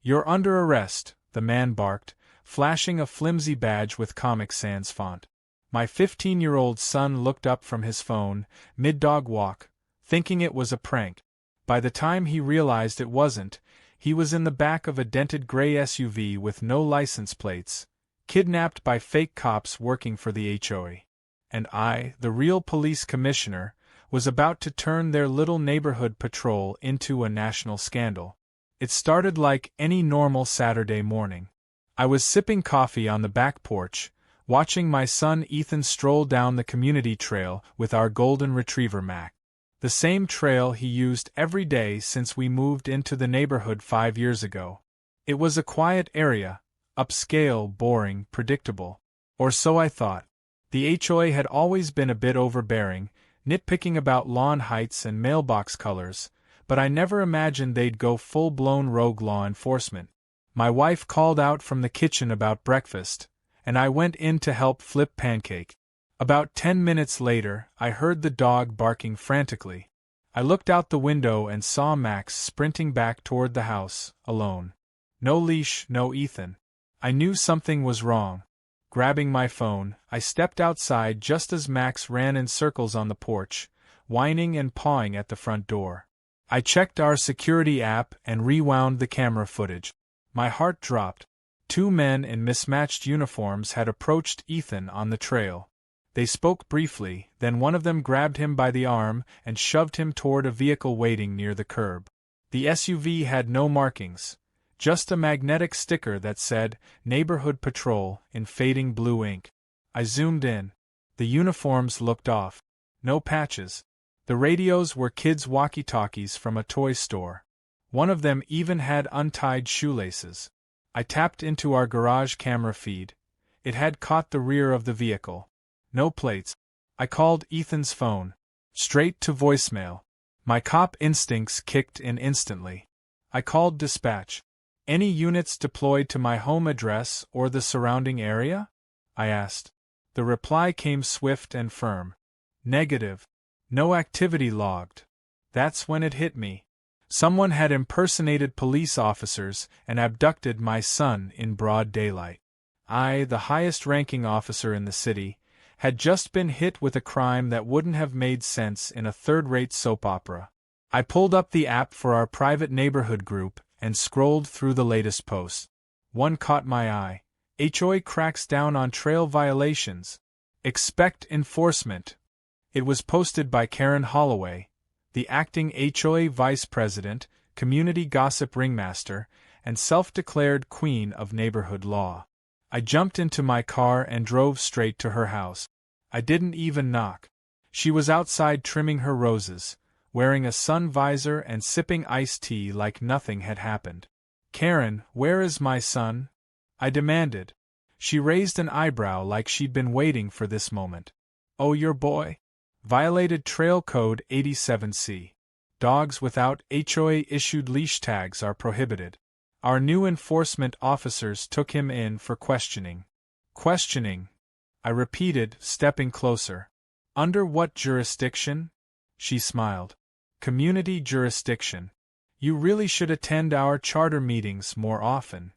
"You're under arrest," the man barked, flashing a flimsy badge with Comic Sans font. My 15-year-old son looked up from his phone, mid-dog walk, thinking it was a prank. By the time he realized it wasn't, he was in the back of a dented gray SUV with no license plates, kidnapped by fake cops working for the HOA. And I, the real police commissioner, was about to turn their little neighborhood patrol into a national scandal. It started like any normal Saturday morning. I was sipping coffee on the back porch, watching my son Ethan stroll down the community trail with our golden retriever Mac. The same trail he used every day since we moved into the neighborhood 5 years ago. It was a quiet area, upscale, boring, predictable. Or so I thought. The HOA had always been a bit overbearing, nitpicking about lawn heights and mailbox colors, but I never imagined they'd go full-blown rogue law enforcement. My wife called out from the kitchen about breakfast, and I went in to help flip pancake. About 10 minutes later, I heard the dog barking frantically. I looked out the window and saw Max sprinting back toward the house, alone. No leash, no Ethan. I knew something was wrong. Grabbing my phone, I stepped outside just as Max ran in circles on the porch, whining and pawing at the front door. I checked our security app and rewound the camera footage. My heart dropped. 2 men in mismatched uniforms had approached Ethan on the trail. They spoke briefly, then one of them grabbed him by the arm and shoved him toward a vehicle waiting near the curb. The SUV had no markings, just a magnetic sticker that said, "Neighborhood Patrol," in fading blue ink. I zoomed in. The uniforms looked off. No patches. The radios were kids' walkie-talkies from a toy store. One of them even had untied shoelaces. I tapped into our garage camera feed. It had caught the rear of the vehicle. No plates. I called Ethan's phone. Straight to voicemail. My cop instincts kicked in instantly. I called dispatch. "Any units deployed to my home address or the surrounding area?" I asked. The reply came swift and firm. "Negative. No activity logged." That's when it hit me. Someone had impersonated police officers and abducted my son in broad daylight. I, the highest-ranking officer in the city, had just been hit with a crime that wouldn't have made sense in a third-rate soap opera. I pulled up the app for our private neighborhood group and scrolled through the latest posts. One caught my eye. HOA cracks down on trail violations. Expect enforcement. It was posted by Karen Holloway, the acting HOA vice president, community gossip ringmaster, and self-declared queen of neighborhood law. I jumped into my car and drove straight to her house. I didn't even knock. She was outside trimming her roses, wearing a sun visor and sipping iced tea like nothing had happened. "Karen, where is my son?" I demanded. She raised an eyebrow like she'd been waiting for this moment. "Oh, your boy? Violated Trail Code 87C. Dogs without HOA-issued leash tags are prohibited. Our new enforcement officers took him in for questioning." "Questioning?" I repeated, stepping closer. "Under what jurisdiction?" She smiled. "Community jurisdiction. You really should attend our charter meetings more often."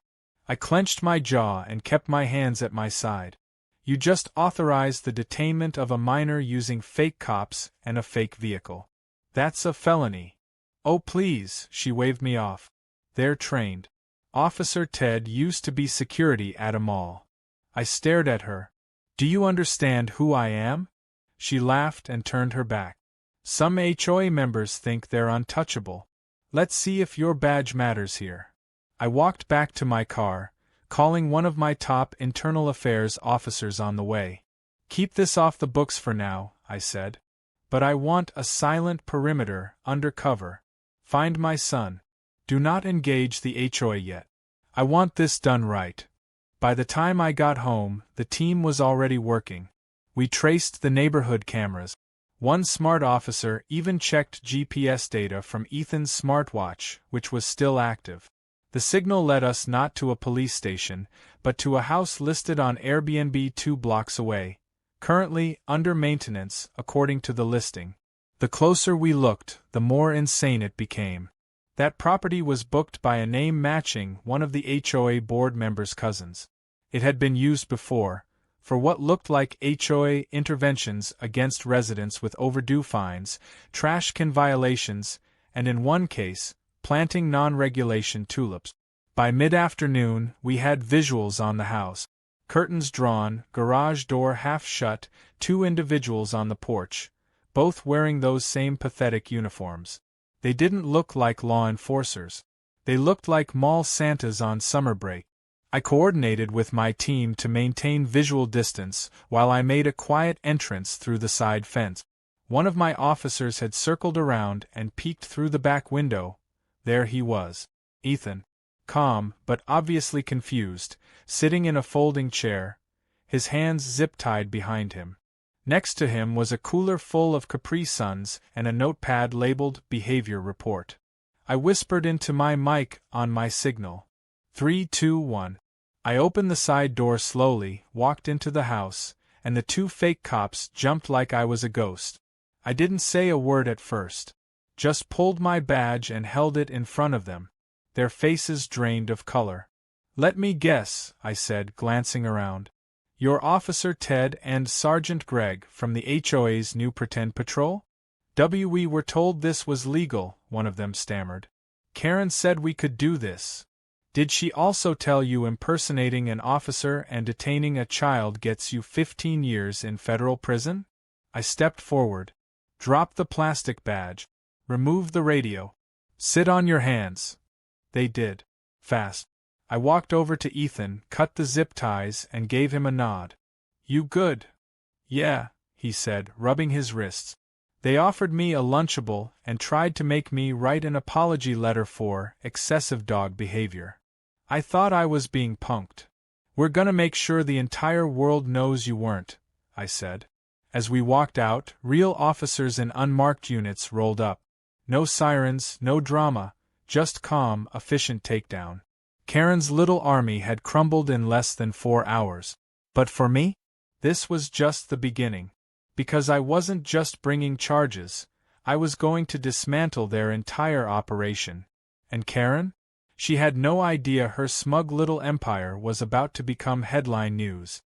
I clenched my jaw and kept my hands at my side. "You just authorized the detainment of a minor using fake cops and a fake vehicle. That's a felony." "Oh please," she waved me off. "They're trained. Officer Ted used to be security at a mall." I stared at her. "Do you understand who I am?" She laughed and turned her back. "Some HOA members think they're untouchable. Let's see if your badge matters here." I walked back to my car, calling one of my top internal affairs officers on the way. "Keep this off the books for now," I said. "But I want a silent perimeter, undercover. Find my son. Do not engage the HOA yet. I want this done right." By the time I got home, the team was already working. We traced the neighborhood cameras. One smart officer even checked GPS data from Ethan's smartwatch, which was still active. The signal led us not to a police station, but to a house listed on Airbnb 2 blocks away, currently under maintenance, according to the listing. The closer we looked, the more insane it became. That property was booked by a name matching one of the HOA board members' cousins. It had been used before, for what looked like HOA interventions against residents with overdue fines, trash can violations, and in one case, planting non-regulation tulips. By mid-afternoon, we had visuals on the house. Curtains drawn, garage door half shut, 2 individuals on the porch, both wearing those same pathetic uniforms. They didn't look like law enforcers. They looked like mall Santas on summer break. I coordinated with my team to maintain visual distance while I made a quiet entrance through the side fence. One of my officers had circled around and peeked through the back window. There he was. Ethan. Calm, but obviously confused, sitting in a folding chair, his hands zip-tied behind him. Next to him was a cooler full of Capri Suns and a notepad labeled Behavior Report. I whispered into my mic on my signal. 3, 2, 1. I opened the side door slowly, walked into the house, and the 2 fake cops jumped like I was a ghost. I didn't say a word at first. Just pulled my badge and held it in front of them. Their faces drained of color. "Let me guess," I said, glancing around. "You're Officer Ted and Sergeant Greg from the HOA's new pretend patrol?" "We were told this was legal," one of them stammered. "Karen said we could do this." "Did she also tell you impersonating an officer and detaining a child gets you 15 years in federal prison?" I stepped forward. "Drop the plastic badge. Remove the radio. Sit on your hands." They did. Fast. I walked over to Ethan, cut the zip ties, and gave him a nod. "You good?" "Yeah," he said, rubbing his wrists. "They offered me a Lunchable and tried to make me write an apology letter for excessive dog behavior. I thought I was being punked." "We're gonna make sure the entire world knows you weren't," I said. As we walked out, real officers in unmarked units rolled up. No sirens, no drama, just calm, efficient takedown. Karen's little army had crumbled in less than 4 hours. But for me, this was just the beginning. Because I wasn't just bringing charges, I was going to dismantle their entire operation. And Karen? She had no idea her smug little empire was about to become headline news.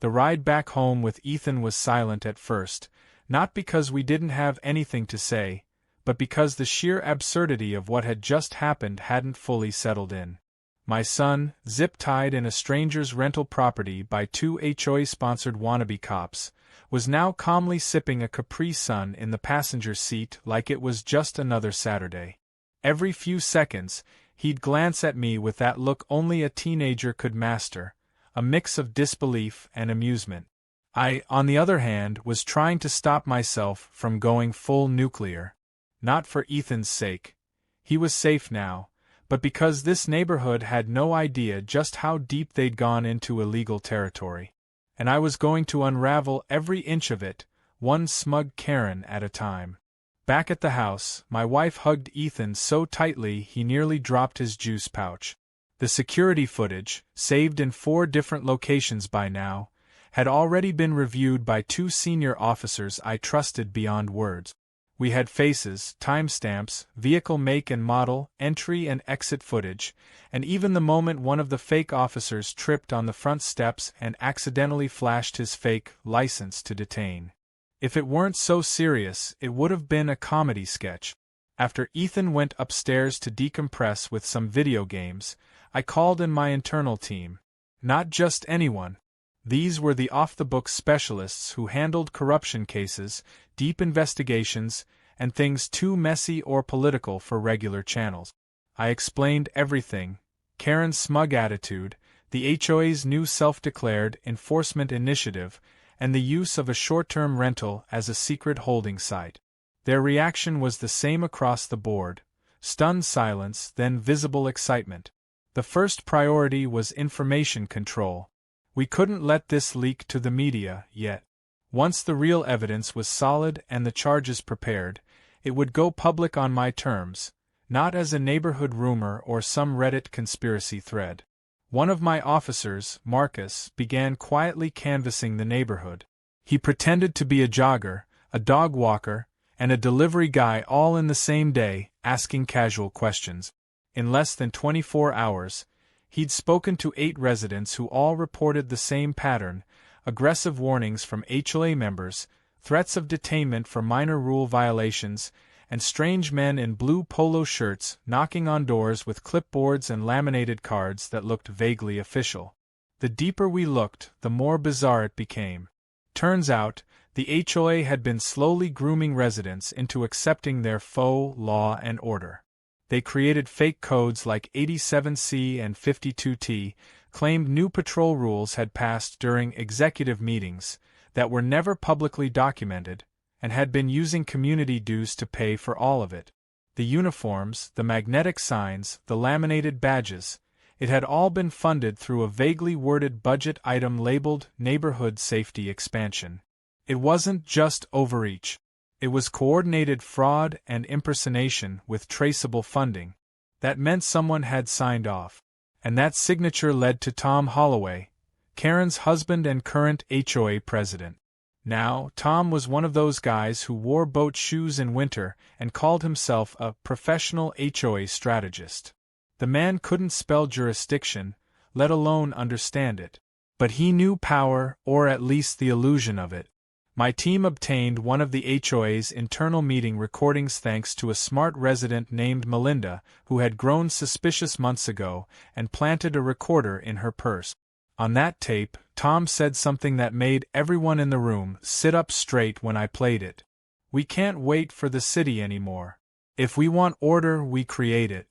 The ride back home with Ethan was silent at first, not because we didn't have anything to say, but because the sheer absurdity of what had just happened hadn't fully settled in. My son, zip-tied in a stranger's rental property by 2 HOA-sponsored wannabe cops, was now calmly sipping a Capri Sun in the passenger seat like it was just another Saturday. Every few seconds, he'd glance at me with that look only a teenager could master, a mix of disbelief and amusement. I, on the other hand, was trying to stop myself from going full nuclear. Not for Ethan's sake. He was safe now, but because this neighborhood had no idea just how deep they'd gone into illegal territory. And I was going to unravel every inch of it, one smug Karen at a time. Back at the house, my wife hugged Ethan so tightly he nearly dropped his juice pouch. The security footage, saved in 4 different locations by now, had already been reviewed by 2 senior officers I trusted beyond words. We had faces, timestamps, vehicle make and model, entry and exit footage, and even the moment one of the fake officers tripped on the front steps and accidentally flashed his fake license to detain. If it weren't so serious, it would have been a comedy sketch. After Ethan went upstairs to decompress with some video games, I called in my internal team. Not just anyone. These were the off-the-books specialists who handled corruption cases, deep investigations, and things too messy or political for regular channels. I explained everything: Karen's smug attitude, the HOA's new self-declared enforcement initiative, and the use of a short-term rental as a secret holding site. Their reaction was the same across the board: stunned silence, then visible excitement. The first priority was information control. We couldn't let this leak to the media yet. Once the real evidence was solid and the charges prepared, it would go public on my terms, not as a neighborhood rumor or some Reddit conspiracy thread. One of my officers, Marcus, began quietly canvassing the neighborhood. He pretended to be a jogger, a dog walker, and a delivery guy all in the same day, asking casual questions. In less than 24 hours, he'd spoken to 8 residents who all reported the same pattern: aggressive warnings from HOA members, threats of detainment for minor rule violations, and strange men in blue polo shirts knocking on doors with clipboards and laminated cards that looked vaguely official. The deeper we looked, the more bizarre it became. Turns out, the HOA had been slowly grooming residents into accepting their faux law and order. They created fake codes like 87C and 52T, claimed new patrol rules had passed during executive meetings that were never publicly documented, and had been using community dues to pay for all of it. The uniforms, the magnetic signs, the laminated badges, it had all been funded through a vaguely worded budget item labeled Neighborhood Safety Expansion. It wasn't just overreach. It was coordinated fraud and impersonation with traceable funding. That meant someone had signed off. And that signature led to Tom Holloway, Karen's husband and current HOA president. Now, Tom was one of those guys who wore boat shoes in winter and called himself a professional HOA strategist. The man couldn't spell jurisdiction, let alone understand it. But he knew power, or at least the illusion of it. My team obtained one of the HOA's internal meeting recordings thanks to a smart resident named Melinda who had grown suspicious months ago and planted a recorder in her purse. On that tape, Tom said something that made everyone in the room sit up straight when I played it. "We can't wait for the city anymore. If we want order, we create it.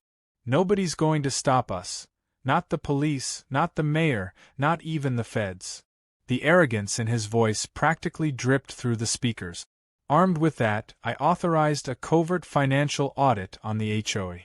Nobody's going to stop us. Not the police, not the mayor, not even the feds." The arrogance in his voice practically dripped through the speakers. Armed with that, I authorized a covert financial audit on the HOA.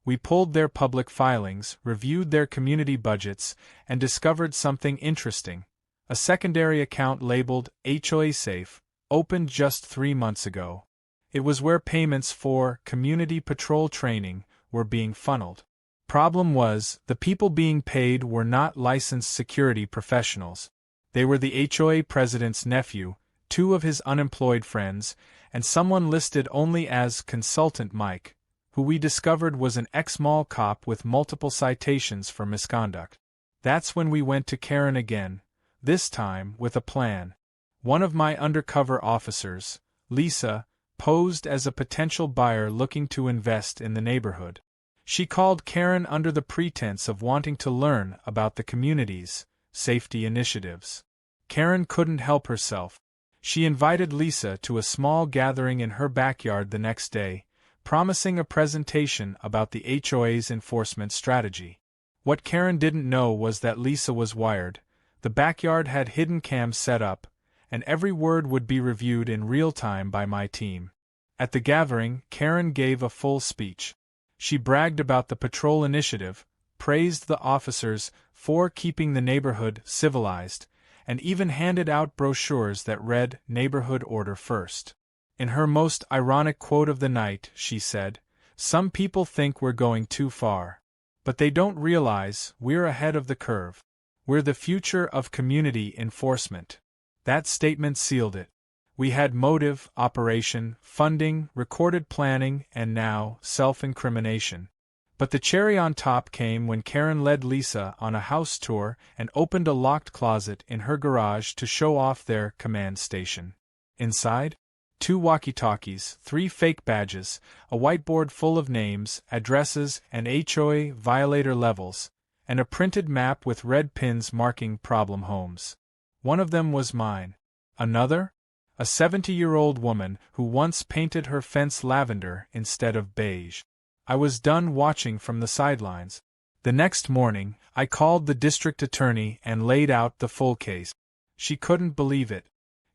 We pulled their public filings, reviewed their community budgets, and discovered something interesting. A secondary account labeled HOA Safe, opened just 3 months ago. It was where payments for community patrol training were being funneled. Problem was, the people being paid were not licensed security professionals. They were the HOA president's nephew, 2 of his unemployed friends, and someone listed only as Consultant Mike, who we discovered was an ex-mall cop with multiple citations for misconduct. That's when we went to Karen again, this time with a plan. One of my undercover officers, Lisa, posed as a potential buyer looking to invest in the neighborhood. She called Karen under the pretense of wanting to learn about the community's safety initiatives. Karen couldn't help herself. She invited Lisa to a small gathering in her backyard the next day, promising a presentation about the HOA's enforcement strategy. What Karen didn't know was that Lisa was wired. The backyard had hidden cams set up, and every word would be reviewed in real time by my team. At the gathering, Karen gave a full speech. She bragged about the patrol initiative, praised the officers for keeping the neighborhood civilized, and even handed out brochures that read "Neighborhood Order First." In her most ironic quote of the night, she said, "Some people think we're going too far. But they don't realize we're ahead of the curve. We're the future of community enforcement." That statement sealed it. We had motive, operation, funding, recorded planning, and now, self-incrimination. But the cherry on top came when Karen led Lisa on a house tour and opened a locked closet in her garage to show off their command station. Inside, 2 walkie-talkies, 3 fake badges, a whiteboard full of names, addresses, and HOA violator levels, and a printed map with red pins marking problem homes. One of them was mine. Another? A 70-year-old woman who once painted her fence lavender instead of beige. I was done watching from the sidelines. The next morning, I called the district attorney and laid out the full case. She couldn't believe it.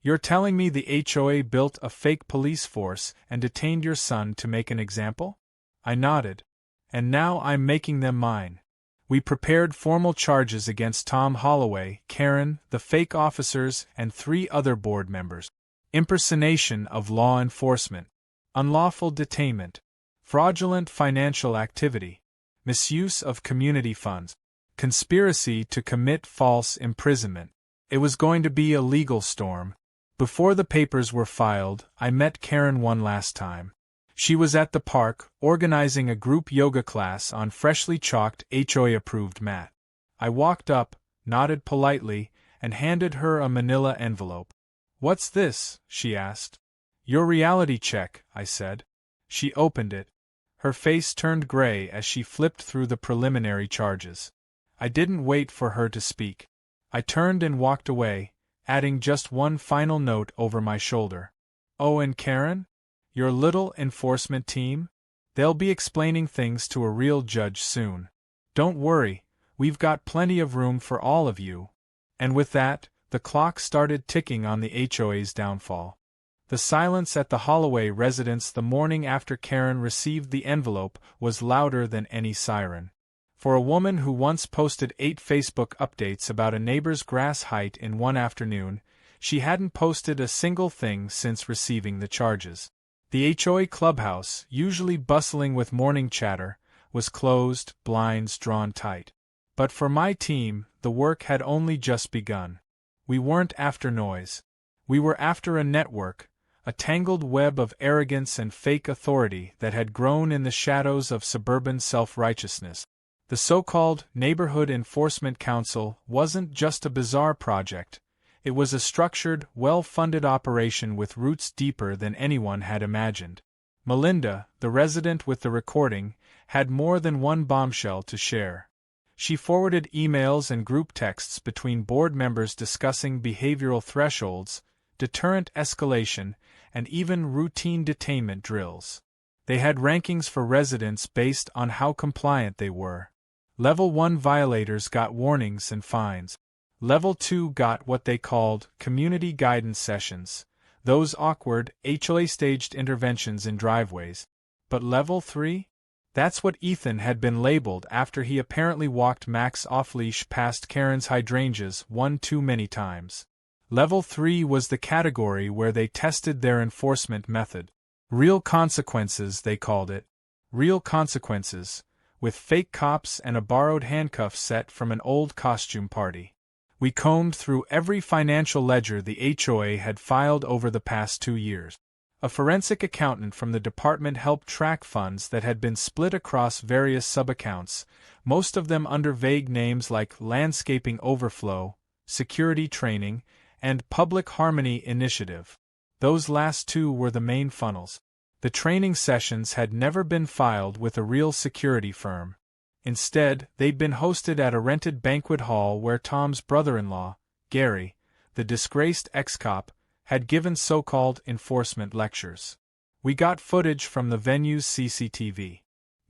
"You're telling me the HOA built a fake police force and detained your son to make an example?" I nodded. "And now I'm making them mine." We prepared formal charges against Tom Holloway, Karen, the fake officers, and 3 other board members. Impersonation of law enforcement, unlawful detainment, fraudulent financial activity, misuse of community funds, conspiracy to commit false imprisonment. It was going to be a legal storm. Before the papers were filed, I met Karen one last time. She was at the park, organizing a group yoga class on freshly chalked HOA-approved mat. I walked up, nodded politely, and handed her a manila envelope. "What's this?" she asked. "Your reality check," I said. She opened it. Her face turned gray as she flipped through the preliminary charges. I didn't wait for her to speak. I turned and walked away, adding just one final note over my shoulder. "Oh, and Karen? Your little enforcement team? They'll be explaining things to a real judge soon. Don't worry, we've got plenty of room for all of you." And with that, the clock started ticking on the HOA's downfall. The silence at the Holloway residence the morning after Karen received the envelope was louder than any siren. For a woman who once posted 8 Facebook updates about a neighbor's grass height in one afternoon, she hadn't posted a single thing since receiving the charges. The HOA clubhouse, usually bustling with morning chatter, was closed, blinds drawn tight. But for my team, the work had only just begun. We weren't after noise. We were after a network, a tangled web of arrogance and fake authority that had grown in the shadows of suburban self-righteousness. The so-called Neighborhood Enforcement Council wasn't just a bizarre project. It was a structured, well-funded operation with roots deeper than anyone had imagined. Melinda, the resident with the recording, had more than one bombshell to share. She forwarded emails and group texts between board members discussing behavioral thresholds, deterrent escalation, and even routine detainment drills. They had rankings for residents based on how compliant they were. Level 1 violators got warnings and fines. Level 2 got what they called community guidance sessions, those awkward, HOA-staged interventions in driveways. But Level 3? That's what Ethan had been labeled after he apparently walked Max off-leash past Karen's hydrangeas one too many times. Level 3 was the category where they tested their enforcement method. Real consequences, they called it. Real consequences, with fake cops and a borrowed handcuff set from an old costume party. We combed through every financial ledger the HOA had filed over the past 2 years. A forensic accountant from the department helped track funds that had been split across various sub-accounts, most of them under vague names like Landscaping Overflow, Security Training, and Public Harmony Initiative. Those last 2 were the main funnels. The training sessions had never been filed with a real security firm. Instead, they'd been hosted at a rented banquet hall where Tom's brother-in-law, Gary, the disgraced ex-cop, had given so-called enforcement lectures. We got footage from the venue's CCTV.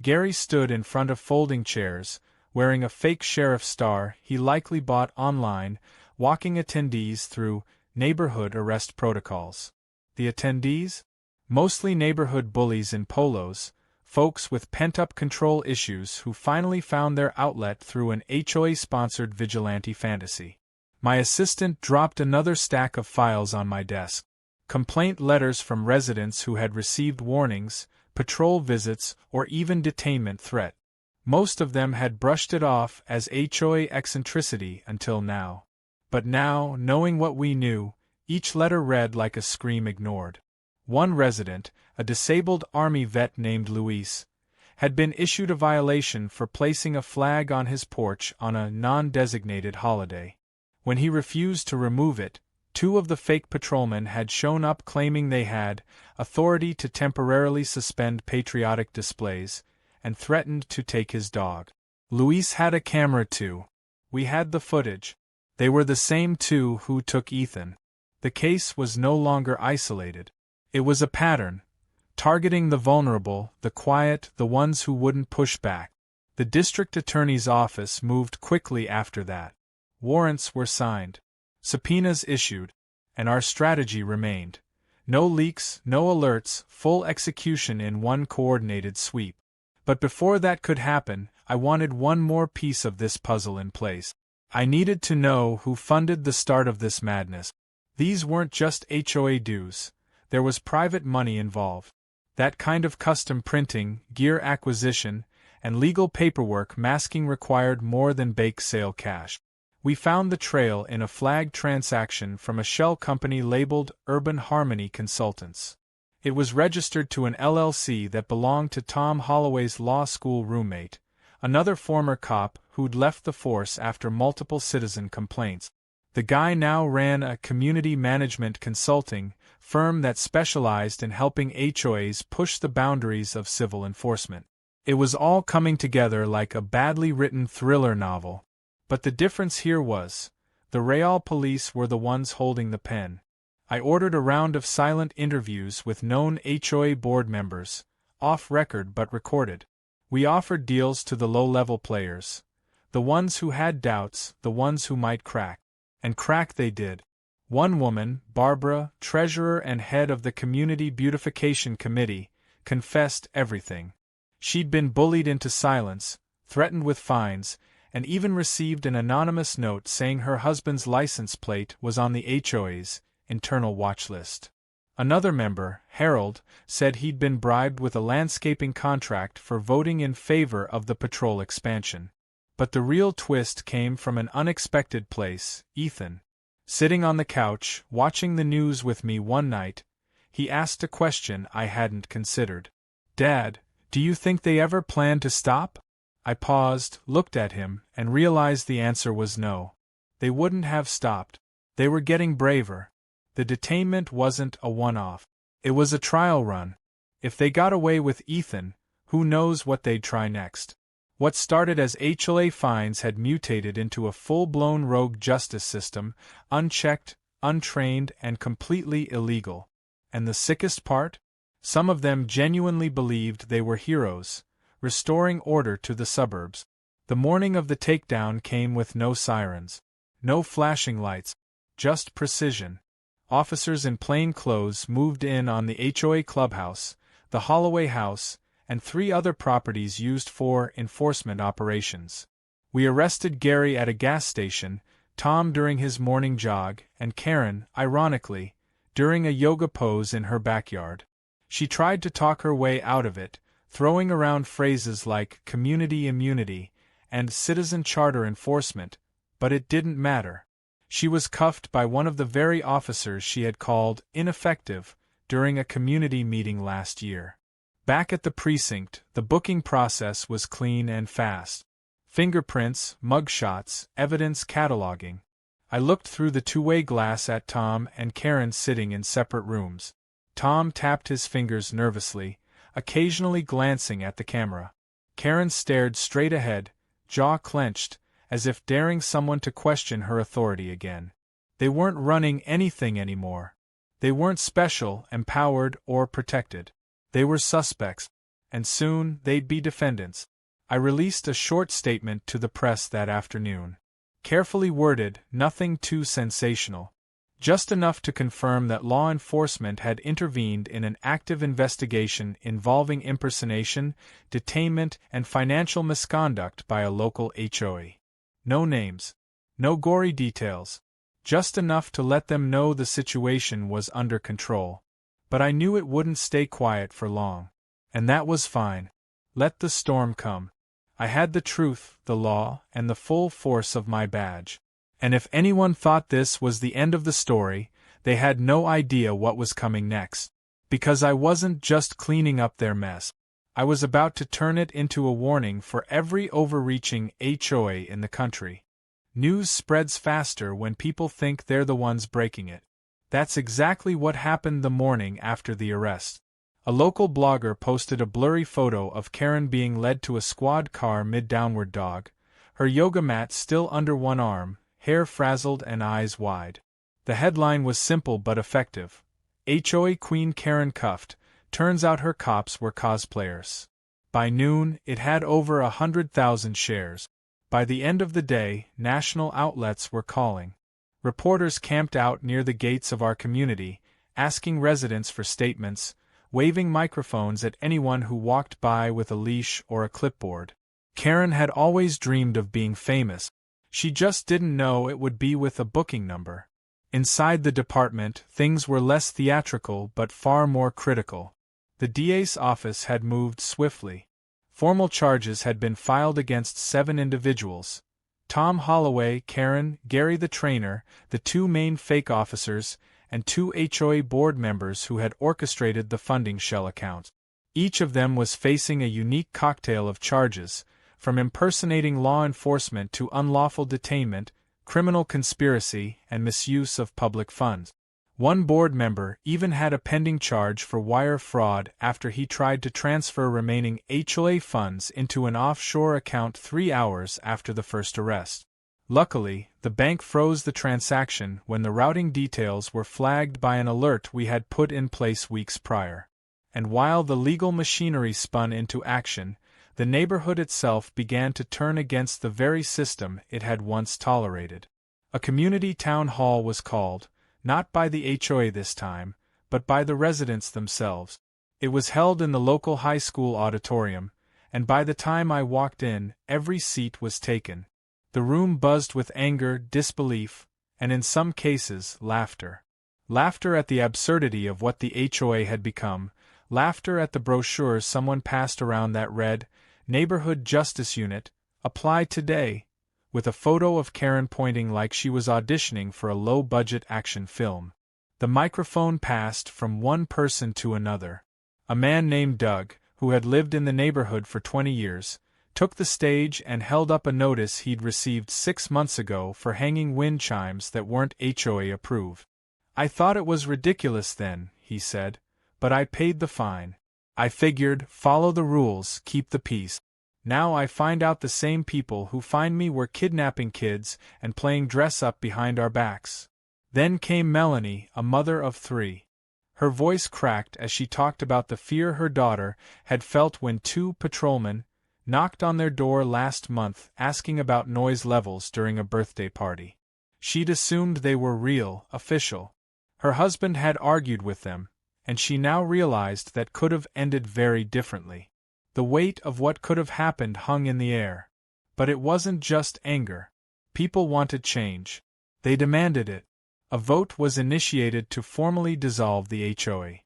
Gary stood in front of folding chairs, wearing a fake sheriff's star he likely bought online, walking attendees through neighborhood arrest protocols. The attendees? Mostly neighborhood bullies in polos, folks with pent-up control issues who finally found their outlet through an HOA-sponsored vigilante fantasy. My assistant dropped another stack of files on my desk. Complaint letters from residents who had received warnings, patrol visits, or even detainment threat. Most of them had brushed it off as HOA eccentricity until now. But now, knowing what we knew, each letter read like a scream ignored. One resident, a disabled Army vet named Luis, had been issued a violation for placing a flag on his porch on a non-designated holiday. When he refused to remove it, 2 of the fake patrolmen had shown up claiming they had authority to temporarily suspend patriotic displays, and threatened to take his dog. Luis had a camera too. We had the footage. They were the same 2 who took Ethan. The case was no longer isolated. It was a pattern, targeting the vulnerable, the quiet, the ones who wouldn't push back. The district attorney's office moved quickly after that. Warrants were signed, subpoenas issued, and our strategy remained. No leaks, no alerts, full execution in one coordinated sweep. But before that could happen, I wanted one more piece of this puzzle in place. I needed to know who funded the start of this madness. These weren't just HOA dues. There was private money involved. That kind of custom printing, gear acquisition, and legal paperwork masking required more than bake sale cash. We found the trail in a flagged transaction from a shell company labeled Urban Harmony Consultants. It was registered to an LLC that belonged to Tom Holloway's law school roommate, another former cop who'd left the force after multiple citizen complaints. The guy now ran a community management consulting firm that specialized in helping HOAs push the boundaries of civil enforcement. It was all coming together like a badly written thriller novel. But the difference here was, the Real police were the ones holding the pen. I ordered a round of silent interviews with known HOA board members, off record but recorded. We offered deals to the low-level players, the ones who had doubts, the ones who might crack. And crack they did. One woman, Barbara, treasurer and head of the Community Beautification Committee, confessed everything. She'd been bullied into silence, threatened with fines, and even received an anonymous note saying her husband's license plate was on the HOA's internal watch list. Another member, Harold, said he'd been bribed with a landscaping contract for voting in favor of the patrol expansion. But the real twist came from an unexpected place. Ethan, sitting on the couch, watching the news with me one night, he asked a question I hadn't considered. "Dad, do you think they ever plan to stop?" I paused, looked at him, and realized the answer was no. They wouldn't have stopped. They were getting braver. The detainment wasn't a one-off. It was a trial run. If they got away with Ethan, who knows what they'd try next. What started as HOA fines had mutated into a full-blown rogue justice system, unchecked, untrained, and completely illegal. And the sickest part? Some of them genuinely believed they were heroes, restoring order to the suburbs. The morning of the takedown came with no sirens, no flashing lights, just precision. Officers in plain clothes moved in on the HOA clubhouse, the Holloway house, and 3 other properties used for enforcement operations. We arrested Gary at a gas station, Tom during his morning jog, and Karen, ironically, during a yoga pose in her backyard. She tried to talk her way out of it, throwing around phrases like community immunity and citizen charter enforcement, but it didn't matter. She was cuffed by one of the very officers she had called ineffective during a community meeting last year. Back at the precinct, the booking process was clean and fast. Fingerprints, mugshots, evidence cataloging. I looked through the two-way glass at Tom and Karen sitting in separate rooms. Tom tapped his fingers nervously, occasionally glancing at the camera. Karen stared straight ahead, jaw clenched, as if daring someone to question her authority again. They weren't running anything anymore. They weren't special, empowered, or protected. They were suspects, and soon they'd be defendants. I released a short statement to the press that afternoon. Carefully worded, nothing too sensational. Just enough to confirm that law enforcement had intervened in an active investigation involving impersonation, detainment, and financial misconduct by a local HOA. No names. No gory details. Just enough to let them know the situation was under control. But I knew it wouldn't stay quiet for long. And that was fine. Let the storm come. I had the truth, the law, and the full force of my badge. And if anyone thought this was the end of the story, they had no idea what was coming next. Because I wasn't just cleaning up their mess. I was about to turn it into a warning for every overreaching HOA in the country. News spreads faster when people think they're the ones breaking it. That's exactly what happened the morning after the arrest. A local blogger posted a blurry photo of Karen being led to a squad car mid-downward dog, her yoga mat still under one arm, hair frazzled and eyes wide. The headline was simple but effective. HOA Queen Karen cuffed, turns out her cops were cosplayers. By noon, it had over 100,000 shares. By the end of the day, national outlets were calling. Reporters camped out near the gates of our community, asking residents for statements, waving microphones at anyone who walked by with a leash or a clipboard. Karen had always dreamed of being famous. She just didn't know it would be with a booking number. Inside the department, things were less theatrical but far more critical. The DA's office had moved swiftly. Formal charges had been filed against 7 individuals. Tom Holloway, Karen, Gary the trainer, the 2 main fake officers, and 2 HOA board members who had orchestrated the funding shell account. Each of them was facing a unique cocktail of charges, from impersonating law enforcement to unlawful detainment, criminal conspiracy, and misuse of public funds. One board member even had a pending charge for wire fraud after he tried to transfer remaining HOA funds into an offshore account 3 hours after the first arrest. Luckily, the bank froze the transaction when the routing details were flagged by an alert we had put in place weeks prior. And while the legal machinery spun into action, the neighborhood itself began to turn against the very system it had once tolerated. A community town hall was called, not by the HOA this time, but by the residents themselves. It was held in the local high school auditorium, and by the time I walked in, every seat was taken. The room buzzed with anger, disbelief, and in some cases, laughter. Laughter at the absurdity of what the HOA had become, laughter at the brochure someone passed around that read, "Neighborhood Justice Unit, apply today," with a photo of Karen pointing like she was auditioning for a low-budget action film. The microphone passed from one person to another. A man named Doug, who had lived in the neighborhood for 20 years, took the stage and held up a notice he'd received 6 months ago for hanging wind chimes that weren't HOA approved. "I thought it was ridiculous then," he said, "but I paid the fine. I figured, follow the rules, keep the peace. Now I find out the same people who find me were kidnapping kids and playing dress-up behind our backs." Then came Melanie, a mother of 3. Her voice cracked as she talked about the fear her daughter had felt when 2 patrolmen knocked on their door last month asking about noise levels during a birthday party. She'd assumed they were real, official. Her husband had argued with them, and she now realized that could have ended very differently. The weight of what could have happened hung in the air. But it wasn't just anger. People wanted change. They demanded it. A vote was initiated to formally dissolve the HOA.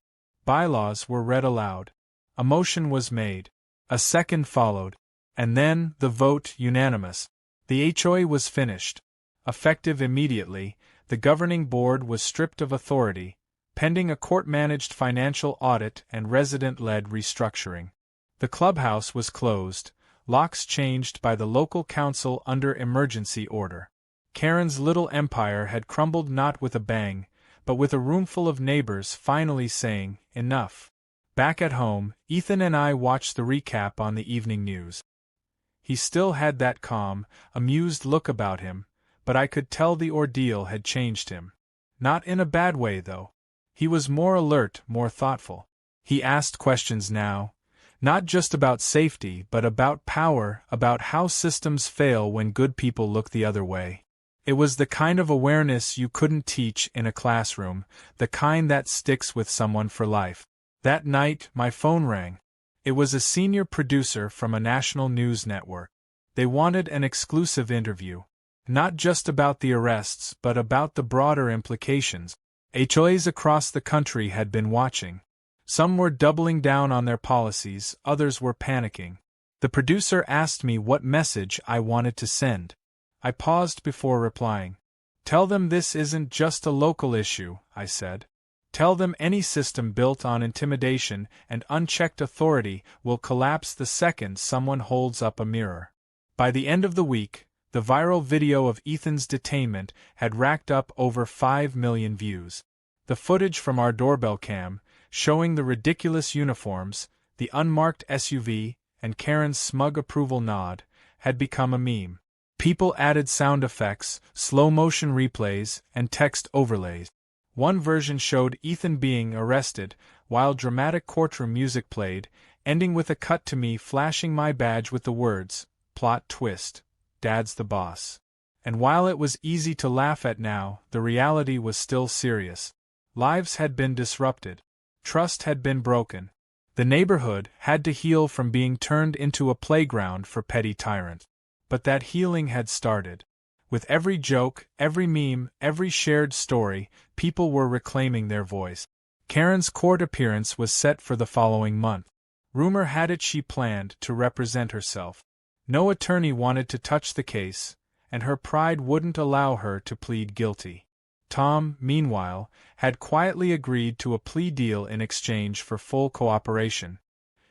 Bylaws were read aloud. A motion was made. A second followed. And then, the vote unanimous. The HOA was finished. Effective immediately, the governing board was stripped of authority, pending a court-managed financial audit and resident-led restructuring. The clubhouse was closed, locks changed by the local council under emergency order. Karen's little empire had crumbled not with a bang, but with a roomful of neighbors finally saying, "Enough." Back at home, Ethan and I watched the recap on the evening news. He still had that calm, amused look about him, but I could tell the ordeal had changed him. Not in a bad way, though. He was more alert, more thoughtful. He asked questions now. Not just about safety, but about power, about how systems fail when good people look the other way. It was the kind of awareness you couldn't teach in a classroom, the kind that sticks with someone for life. That night, my phone rang. It was a senior producer from a national news network. They wanted an exclusive interview. Not just about the arrests, but about the broader implications. HOAs across the country had been watching. Some were doubling down on their policies, others were panicking. The producer asked me what message I wanted to send. I paused before replying. "Tell them this isn't just a local issue," I said. "Tell them any system built on intimidation and unchecked authority will collapse the second someone holds up a mirror." By the end of the week, the viral video of Ethan's detainment had racked up over 5 million views. The footage from our doorbell cam, showing the ridiculous uniforms, the unmarked SUV, and Karen's smug approval nod, had become a meme. People added sound effects, slow-motion replays, and text overlays. One version showed Ethan being arrested, while dramatic courtroom music played, ending with a cut to me flashing my badge with the words, "Plot twist, Dad's the boss." And while it was easy to laugh at now, the reality was still serious. Lives had been disrupted. Trust had been broken. The neighborhood had to heal from being turned into a playground for petty tyrants. But that healing had started. With every joke, every meme, every shared story, people were reclaiming their voice. Karen's court appearance was set for the following month. Rumor had it she planned to represent herself. No attorney wanted to touch the case, and her pride wouldn't allow her to plead guilty. Tom, meanwhile, had quietly agreed to a plea deal in exchange for full cooperation.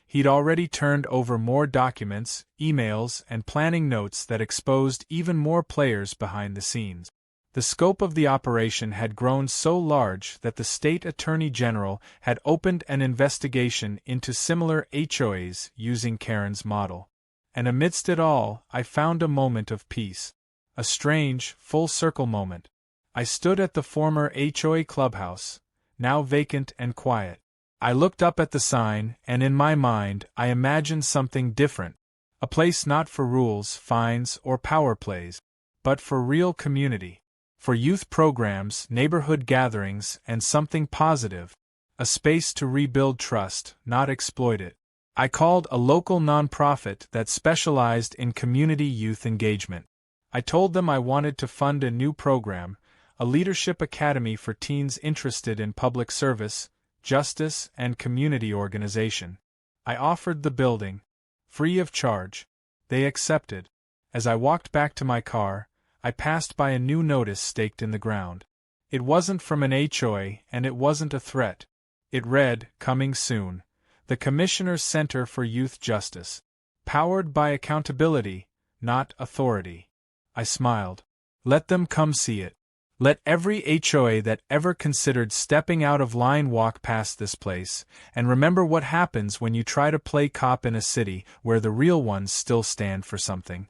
He'd already turned over more documents, emails, and planning notes that exposed even more players behind the scenes. The scope of the operation had grown so large that the state attorney general had opened an investigation into similar HOAs using Karen's model. And amidst it all, I found a moment of peace. A strange, full-circle moment. I stood at the former HOA clubhouse, now vacant and quiet. I looked up at the sign, and in my mind, I imagined something different. A place not for rules, fines, or power plays, but for real community. For youth programs, neighborhood gatherings, and something positive. A space to rebuild trust, not exploit it. I called a local nonprofit that specialized in community youth engagement. I told them I wanted to fund a new program, a leadership academy for teens interested in public service, justice, and community organization. I offered the building, free of charge. They accepted. As I walked back to my car, I passed by a new notice staked in the ground. It wasn't from an HOA, and it wasn't a threat. It read, "Coming soon. The Commissioner's Center for Youth Justice. Powered by accountability, not authority." I smiled. Let them come see it. Let every HOA that ever considered stepping out of line walk past this place, and remember what happens when you try to play cop in a city where the real ones still stand for something.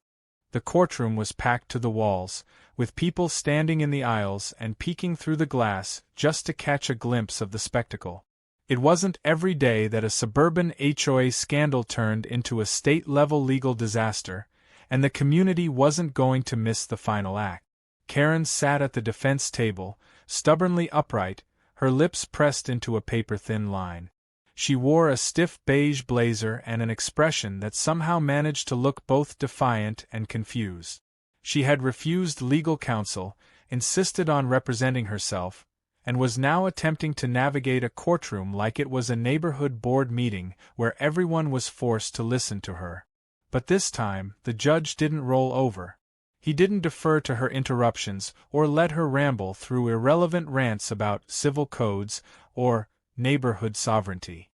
The courtroom was packed to the walls, with people standing in the aisles and peeking through the glass just to catch a glimpse of the spectacle. It wasn't every day that a suburban HOA scandal turned into a state-level legal disaster, and the community wasn't going to miss the final act. Karen sat at the defense table, stubbornly upright, her lips pressed into a paper-thin line. She wore a stiff beige blazer and an expression that somehow managed to look both defiant and confused. She had refused legal counsel, insisted on representing herself, and was now attempting to navigate a courtroom like it was a neighborhood board meeting where everyone was forced to listen to her. But this time, the judge didn't roll over. He didn't defer to her interruptions or let her ramble through irrelevant rants about civil codes or neighborhood sovereignty.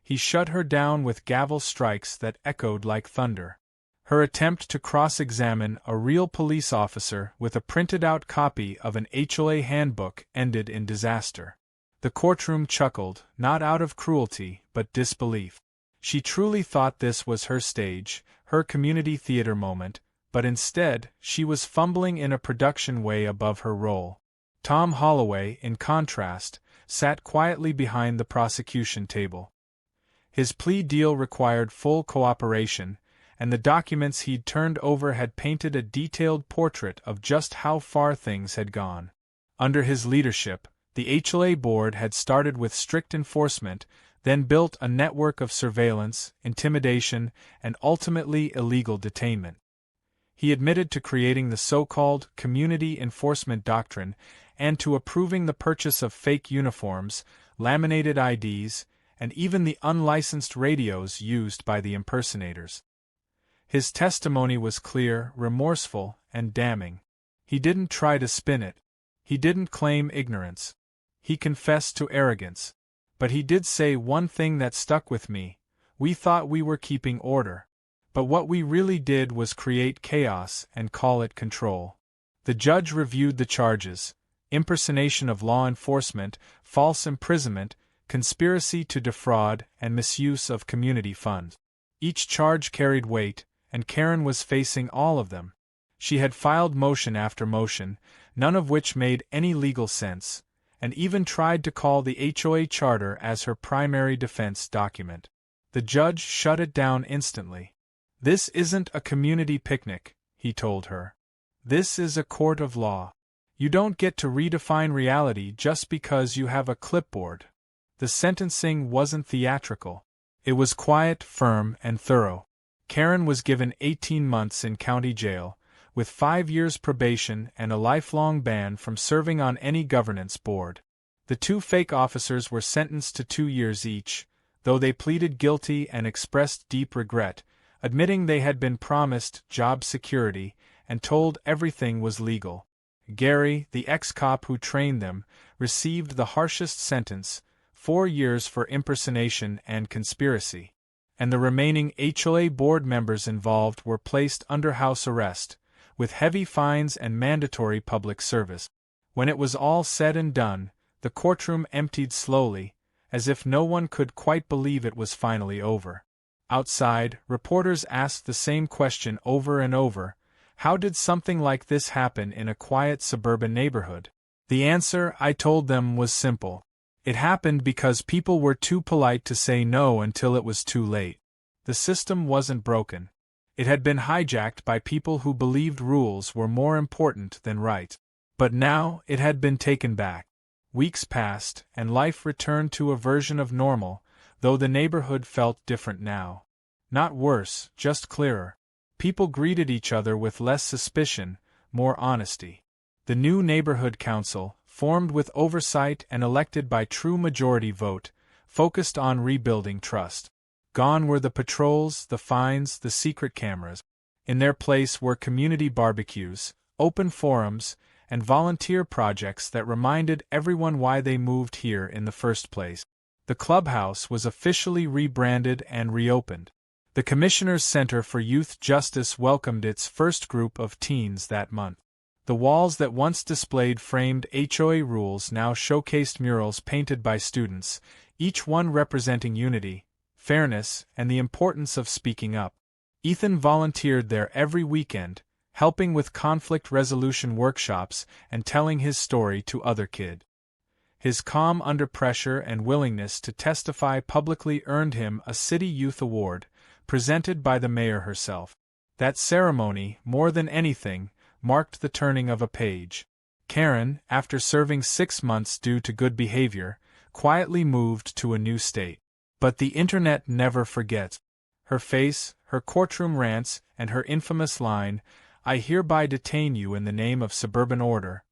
He shut her down with gavel strikes that echoed like thunder. Her attempt to cross-examine a real police officer with a printed-out copy of an HOA handbook ended in disaster. The courtroom chuckled, not out of cruelty, but disbelief. She truly thought this was her stage, her community theater moment, but instead, she was fumbling in a production way above her role. Tom Holloway, in contrast, sat quietly behind the prosecution table. His plea deal required full cooperation, and the documents he'd turned over had painted a detailed portrait of just how far things had gone. Under his leadership, the HOA board had started with strict enforcement, then built a network of surveillance, intimidation, and ultimately illegal detainment. He admitted to creating the so-called community enforcement doctrine and to approving the purchase of fake uniforms, laminated IDs, and even the unlicensed radios used by the impersonators. His testimony was clear, remorseful, and damning. He didn't try to spin it. He didn't claim ignorance. He confessed to arrogance. But he did say one thing that stuck with me: we thought we were keeping order. But what we really did was create chaos and call it control. The judge reviewed the charges: impersonation of law enforcement, false imprisonment, conspiracy to defraud, and misuse of community funds. Each charge carried weight, and Karen was facing all of them. She had filed motion after motion, none of which made any legal sense, and even tried to call the HOA charter as her primary defense document. The judge shut it down instantly. "This isn't a community picnic," he told her. "This is a court of law. You don't get to redefine reality just because you have a clipboard." The sentencing wasn't theatrical. It was quiet, firm, and thorough. Karen was given 18 months in county jail, with 5 years probation and a lifelong ban from serving on any governance board. The two fake officers were sentenced to 2 years each, though they pleaded guilty and expressed deep regret, admitting they had been promised job security and told everything was legal. Gary, the ex-cop who trained them, received the harshest sentence, 4 years for impersonation and conspiracy. And the remaining HOA board members involved were placed under house arrest, with heavy fines and mandatory public service. When it was all said and done, the courtroom emptied slowly, as if no one could quite believe it was finally over. Outside, reporters asked the same question over and over: how did something like this happen in a quiet suburban neighborhood? The answer, I told them, was simple. It happened because people were too polite to say no until it was too late. The system wasn't broken. It had been hijacked by people who believed rules were more important than right. But now it had been taken back. Weeks passed, and life returned to a version of normal, though the neighborhood felt different now. Not worse, just clearer. People greeted each other with less suspicion, more honesty. The new neighborhood council, formed with oversight and elected by true majority vote, focused on rebuilding trust. Gone were the patrols, the fines, the secret cameras. In their place were community barbecues, open forums, and volunteer projects that reminded everyone why they moved here in the first place. The clubhouse was officially rebranded and reopened. The Commissioner's Center for Youth Justice welcomed its first group of teens that month. The walls that once displayed framed HOA rules now showcased murals painted by students, each one representing unity, fairness, and the importance of speaking up. Ethan volunteered there every weekend, helping with conflict resolution workshops and telling his story to other kids. His calm under pressure and willingness to testify publicly earned him a City Youth Award, presented by the mayor herself. That ceremony, more than anything, marked the turning of a page. Karen, after serving 6 months due to good behavior, quietly moved to a new state. But the internet never forgets. Her face, her courtroom rants, and her infamous line, "I hereby detain you in the name of suburban order,"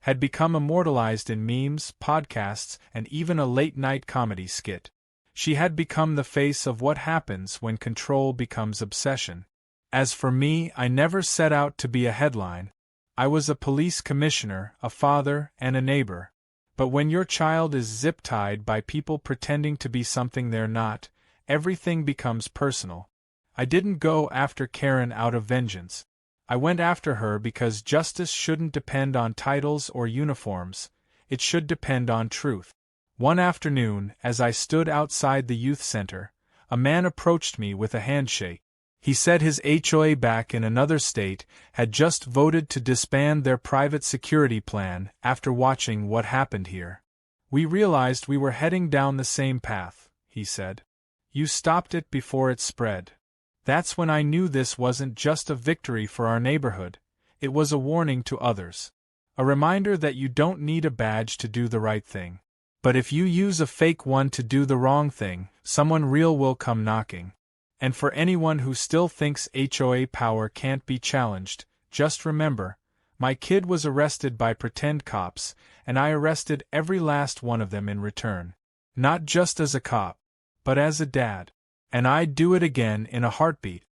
had become immortalized in memes, podcasts, and even a late-night comedy skit. She had become the face of what happens when control becomes obsession. As for me, I never set out to be a headline. I was a police commissioner, a father, and a neighbor. But when your child is zip-tied by people pretending to be something they're not, everything becomes personal. I didn't go after Karen out of vengeance. I went after her because justice shouldn't depend on titles or uniforms, it should depend on truth. One afternoon, as I stood outside the youth center, a man approached me with a handshake. He said his HOA back in another state had just voted to disband their private security plan after watching what happened here. "We realized we were heading down the same path," he said. "You stopped it before it spread." That's when I knew this wasn't just a victory for our neighborhood, it was a warning to others. A reminder that you don't need a badge to do the right thing. But if you use a fake one to do the wrong thing, someone real will come knocking. And for anyone who still thinks HOA power can't be challenged, just remember, my kid was arrested by pretend cops, and I arrested every last one of them in return. Not just as a cop, but as a dad. And I'd do it again in a heartbeat.